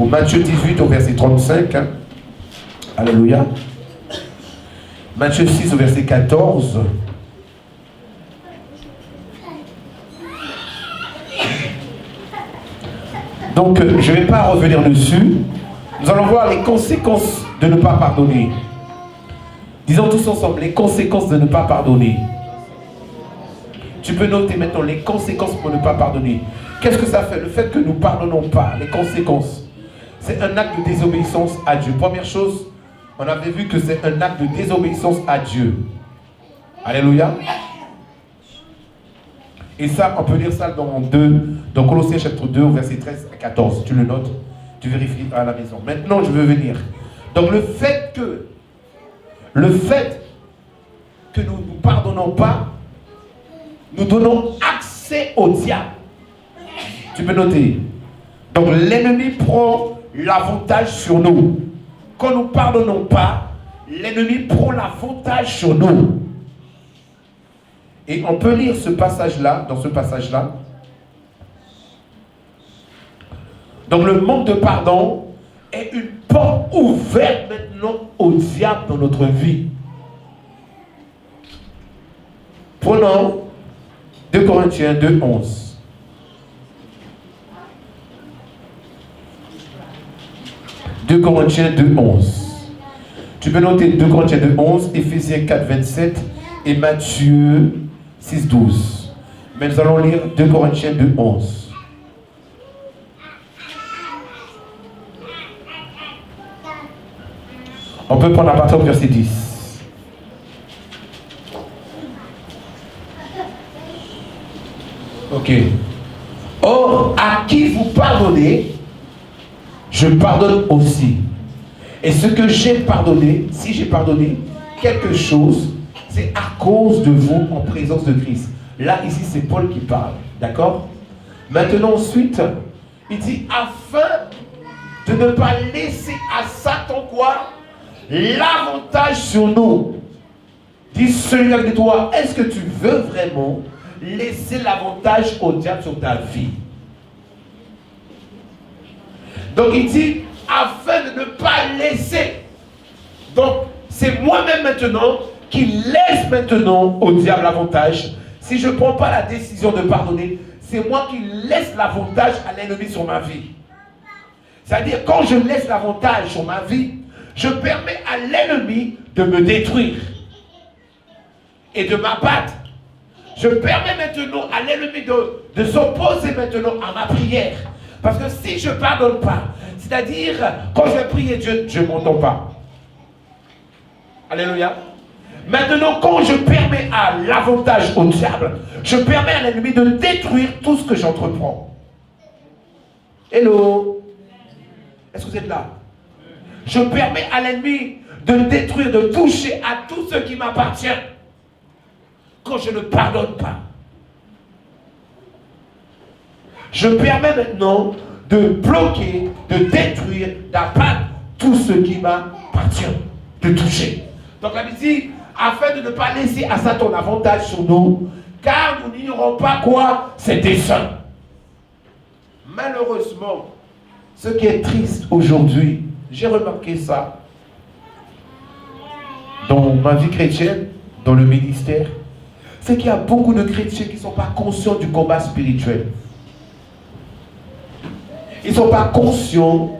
Matthieu 18 au verset 35. Hein. Alléluia. Matthieu 6 au verset 14. Donc, je ne vais pas revenir dessus. Nous allons voir les conséquences de ne pas pardonner. Disons tous ensemble, les conséquences de ne pas pardonner. Tu peux noter maintenant les conséquences pour ne pas pardonner. Qu'est-ce que ça fait? Le fait que nous ne pardonnons pas, les conséquences. C'est un acte de désobéissance à Dieu. Première chose, on avait vu que c'est un acte de désobéissance à Dieu. Alléluia. Et ça, on peut lire ça dans Colossiens chapitre 2, verset 13 à 14. Tu le notes, tu vérifies à la maison. Maintenant, je veux venir. Donc le fait que nous ne pardonnons pas, nous donnons accès au diable. Tu peux noter. Donc l'ennemi prend l'avantage sur nous. Quand nous ne pardonnons pas, l'ennemi prend l'avantage sur nous. Et on peut lire ce passage-là, dans ce passage-là. Donc le manque de pardon est une porte ouverte maintenant au diable dans notre vie. Prenons 2 Corinthiens 2, 11. « 2 Corinthiens 2, 11. Tu peux noter 2 Corinthiens 2, 11, Éphésiens 4, 27 et Matthieu 6, 12. Mais nous allons lire 2 Corinthiens 2, 11. On peut prendre à partir du verset 10. Ok. Or, à qui vous pardonnez, je pardonne aussi. Et ce que j'ai pardonné, si j'ai pardonné quelque chose, c'est à cause de vous en présence de Christ. Là, ici, c'est Paul qui parle. D'accord? Maintenant, ensuite, il dit, afin de ne pas laisser à Satan quoi? L'avantage sur nous. Dis celui-là de toi, est-ce que tu veux vraiment laisser l'avantage au diable sur ta vie? Donc il dit, afin de ne pas laisser. Donc c'est moi-même maintenant qui laisse maintenant au diable l'avantage. Si je ne prends pas la décision de pardonner, c'est moi qui laisse l'avantage à l'ennemi sur ma vie. C'est-à-dire quand je laisse l'avantage sur ma vie, je permets à l'ennemi de me détruire et de m'abattre. Je permets maintenant à l'ennemi de s'opposer maintenant à ma prière. Parce que si je ne pardonne pas, c'est-à-dire quand je vais prier Dieu, je ne m'entends pas. Alléluia. Maintenant, quand je permets à l'avantage au diable, je permets à l'ennemi de détruire tout ce que j'entreprends. Hello. Est-ce que vous êtes là? Je permets à l'ennemi de détruire, de toucher à tout ce qui m'appartient. Quand je ne pardonne pas. Je permets maintenant de bloquer, de détruire, d'abattre tout ce qui m'appartient, de toucher. Donc la Bible dit, afin de ne pas laisser à Satan l'avantage sur nous, car nous n'ignorons pas quoi? Ses desseins. Malheureusement, ce qui est triste aujourd'hui, j'ai remarqué ça dans ma vie chrétienne, dans le ministère, c'est qu'il y a beaucoup de chrétiens qui ne sont pas conscients du combat spirituel. Ils ne sont pas conscients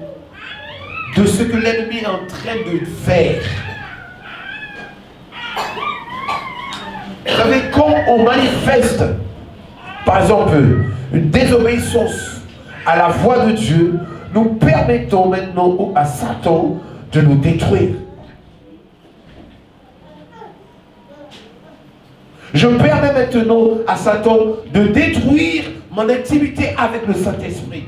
de ce que l'ennemi est en train de faire. Vous savez, quand on manifeste, par exemple, une désobéissance à la voix de Dieu, nous permettons maintenant à Satan de nous détruire. Je permets maintenant à Satan de détruire mon intimité avec le Saint-Esprit.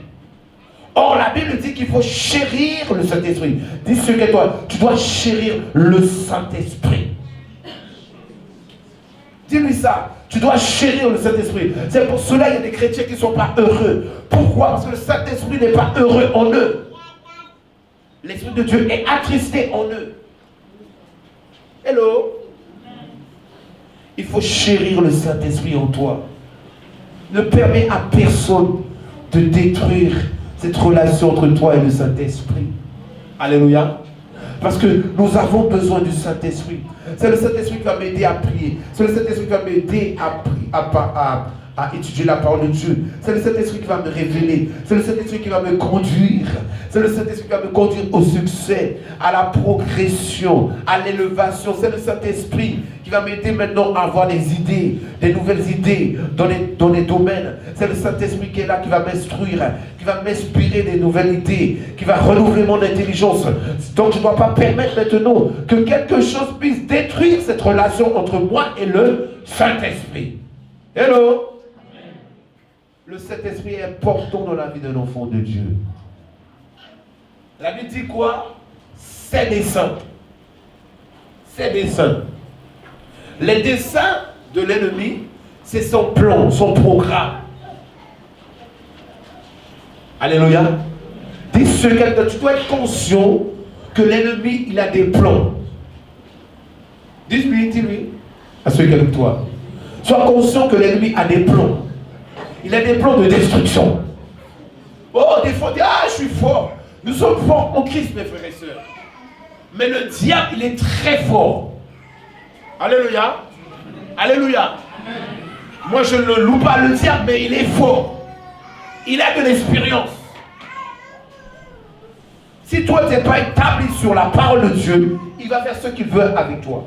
Or, la Bible dit qu'il faut chérir le Saint-Esprit. Dis ce que toi, tu dois chérir le Saint-Esprit. Dis-lui ça. Tu dois chérir le Saint-Esprit. C'est pour cela qu'il y a des chrétiens qui ne sont pas heureux. Pourquoi? Parce que le Saint-Esprit n'est pas heureux en eux. L'Esprit de Dieu est attristé en eux. Hello? Il faut chérir le Saint-Esprit en toi. Ne permets à personne de détruire cette relation entre toi et le Saint-Esprit. Alléluia. Parce que nous avons besoin du Saint-Esprit. C'est le Saint-Esprit qui va m'aider à prier. C'est le Saint-Esprit qui va m'aider à étudier la parole de Dieu. C'est le Saint-Esprit qui va me révéler. C'est le Saint-Esprit qui va me conduire. C'est le Saint-Esprit qui va me conduire au succès, à la progression, à l'élévation. C'est le Saint-Esprit qui va m'aider maintenant à avoir des idées, des nouvelles idées dans les domaines. C'est le Saint-Esprit qui est là, qui va m'instruire, qui va m'inspirer des nouvelles idées, qui va renouveler mon intelligence. Donc je ne dois pas permettre maintenant que quelque chose puisse détruire cette relation entre moi et le Saint-Esprit. Hello? Le Saint-Esprit est important dans la vie d'un enfant de Dieu. La Bible dit quoi? C'est des saints. C'est des saints. Les desseins de l'ennemi, c'est son plan, son programme. Alléluia. Dis-ce quelqu'un, tu dois être conscient que l'ennemi, il a des plans. Dis-lui, à celui qui est avec toi. Sois conscient que l'ennemi a des plans. Il a des plans de destruction. Oh, des fois, on dit, ah, je suis fort. Nous sommes forts en Christ, mes frères et sœurs. Mais le diable, il est très fort. Alléluia. Alléluia. Moi, je ne loue pas le diable, mais il est fort. Il a de l'expérience. Si toi, tu n'es pas établi sur la parole de Dieu, il va faire ce qu'il veut avec toi.